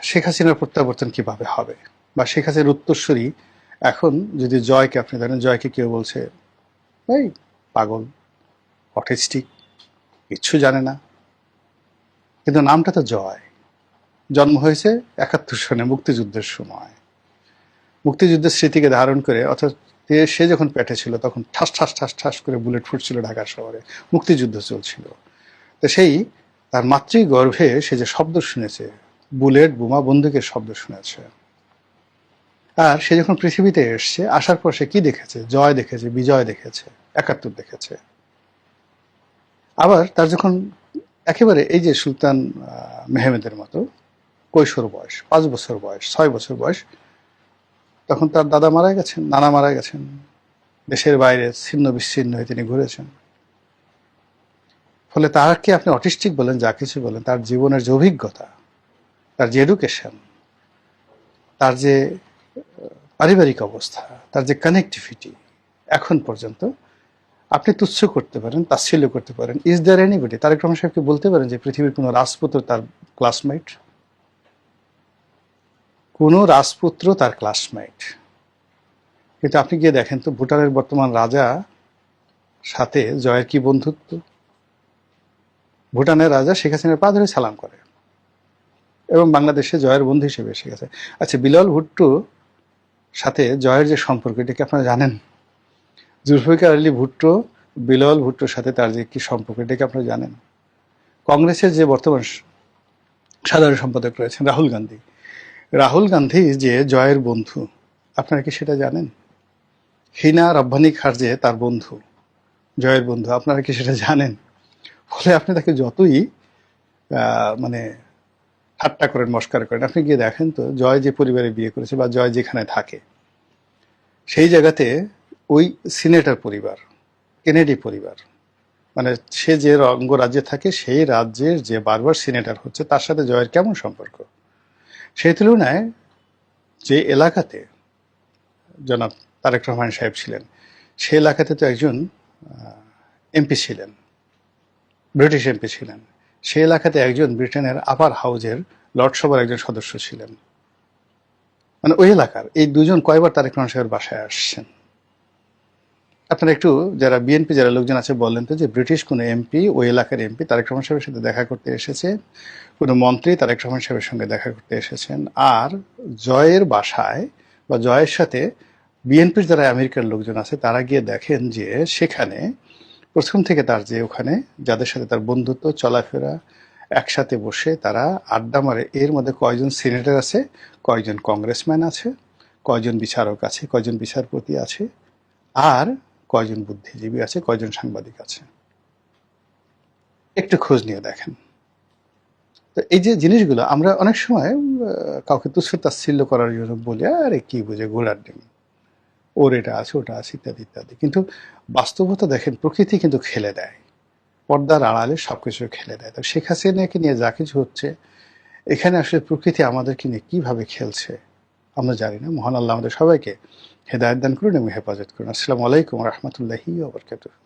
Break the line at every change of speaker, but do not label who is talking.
শেখ হাসিনার প্রত্যাবর্তন কিভাবে হবে, বা শেখ হাসিনার উত্তরসূরি এখন যদি জয়কে আপনি ধরেন, জয়কে কেউ বলছে এই পাগল, অটিস্টিক, কিচ্ছু জানে না, কিন্তু নামটা তো জয়। জন্ম হয়েছে 71 সনে, মুক্তিযুদ্ধের সময়। মুক্তিযুদ্ধের স্মৃতিকে ধারণ করে, অর্থাৎ সে যখন পেটে ছিল তখন ঠাস ঠাস ঠাস ঠাস করে বুলেট ফুটছিল ঢাকা শহরে, মুক্তিযুদ্ধ চলছিল। তো সেই তার মাতৃগর্ভে সে যে শব্দ শুনেছে, বুলেট, বোমা, বন্দুকের শব্দ শুনেছে, আর সে যখন পৃথিবীতে এসছে, আসার পর সে কি দেখেছে? জয় দেখেছে, বিজয় দেখেছে, 71 দেখেছে। আবার তার যখন একেবারে এই যে সুলতান মেহমেদের মতো কৈশোর বয়স, 5 বছর বয়স, 6 বছর বয়স, তখন তার দাদা মারা গেছেন, নানা মারা গেছেন, দেশের বাইরে ছিন্ন বিচ্ছিন্ন হয়ে তিনি ঘুরেছেন। ফলে তাকে আপনি অটিস্টিক বলেন, যা কিছু বলেন, তার জীবনের যে অভিজ্ঞতা, তার যে এডুকেশন, তার যে পারিবারিক অবস্থা, তার যে কানেক্টিভিটি, এখন পর্যন্ত আপনি তুচ্ছ করতে পারেন, তাচ্ছিল্য করতে পারেন। Is there anybody, Tarique Rahman সাহেবকে বলতে পারেন যে পৃথিবীর কোনো রাজপুত্র তার ক্লাসমেট? কোনো রাজপুত্র তার ক্লাসমেট? কিন্তু আপনি গিয়ে দেখেন তো, ভুটানের বর্তমান রাজা সাথে জয়ের কি বন্ধুত্ব? ভুটানের রাজা শেখ হাসিনার পা ধরে সালাম করে এবং বাংলাদেশে জয়ের বন্ধু হিসেবে এসে গেছে। আচ্ছা, বিলাল ভুট্টো সাথে জয়ের যে সম্পর্ক, এটা কি আপনারা জানেন? জুলফিকার আলী ভুট্টো বিলাল ভুট্টোর সাথে তার যে কি সম্পর্ক, এটা কি আপনারা জানেন? কংগ্রেসের যে বর্তমান সাধারণ সম্পাদক রয়েছেন রাহুল গান্ধী, রাহুল গান্ধী যে জয়ের বন্ধু, আপনারা কি সেটা জানেন? হিনা রব্বানী খারজে তার বন্ধু, জয়ের বন্ধু, আপনারা কি সেটা জানেন? ফলে আপনি তাকে যতই মানে ঠাট্টা করেন, মস্কার করেন, আপনি গিয়ে দেখেন তো জয় যে পরিবারে বিয়ে করেছে বা জয় যেখানে থাকে, সেই জায়গাতে ওই সিনেটর পরিবার, কেনেডি পরিবার, মানে সে যে অঙ্গরাজ্যে থাকে সেই রাজ্যের যে বারবার সিনেটর হচ্ছে, তার সাথে জয়ের কেমন সম্পর্ক? সেই তুলনায় যে এলাকাতে জনাব তারেক রহমান সাহেব ছিলেন, সে এলাকাতে তো একজন এমপি ছিলেন, ব্রিটিশ এমপি ছিলেন। সে এলাকাতে একজন ব্রিটেনের আপার হাউজের লর্ডসভার একজন সদস্য ছিলেন। মানে ওই এলাকার এই দুজন কয়বার তারেক রহমান সাহেবের বাসায় আসছেন? আপনারা একটু, যারা বিএনপি যারা লোকজন আছে, বললেন তো যে ব্রিটিশ কোনো এমপি, ওই এলাকার এমপি তারেক রহমান সাহেবের সাথে দেখা করতে এসেছে, কোনো মন্ত্রী তারেক রহমান সাহেবের সঙ্গে দেখা করতে এসেছেন, আর জয়ের বাসায় বা জয়ের সাথে বিএনপির যারা আমেরিকার লোকজন আছে তারা গিয়ে দেখেন যে সেখানে প্রথম থেকে তার যে ওখানে যাদের সাথে তার বন্ধুত্ব, চলাফেরা, একসাথে বসে তারা আড্ডা মারে, এর মধ্যে কয়জন সিনেটর আছে, কয়জন কংগ্রেসম্যান আছে, কয়জন বিচারক আছে, কয়জন বিচারপতি আছে, আর কয়জন বুদ্ধিজীবী আছে, কয়জন সাংবাদিক আছে, একটু খোঁজ নিয়ে দেখেন। তো এই যে জিনিসগুলো আমরা অনেক সময় কাউকে তুচ্ছ তাচ্ছিল্য করার জন্য বলি, আরে কি বুঝে ঘোড়ার ডিম, ওর এটা আছে, ওটা আছে, ইত্যাদি ইত্যাদি। কিন্তু বাস্তবতা দেখেন, প্রকৃতি কিন্তু খেলে দেয়, পর্দার আড়ালে সবকিছু খেলে দেয়। তো শেখ হাসিনাকে নিয়ে যা কিছু হচ্ছে, এখানে আসলে প্রকৃতি আমাদেরকে নিয়ে কিভাবে খেলছে আমরা জানি না। মহান আল্লাহ আমাদের সবাইকে হেদায়েত দান করুন এবং হেফাজত করুন। আসসালামু আলাইকুম ওয়া রাহমাতুল্লাহি ওয়া বারাকাতুহু।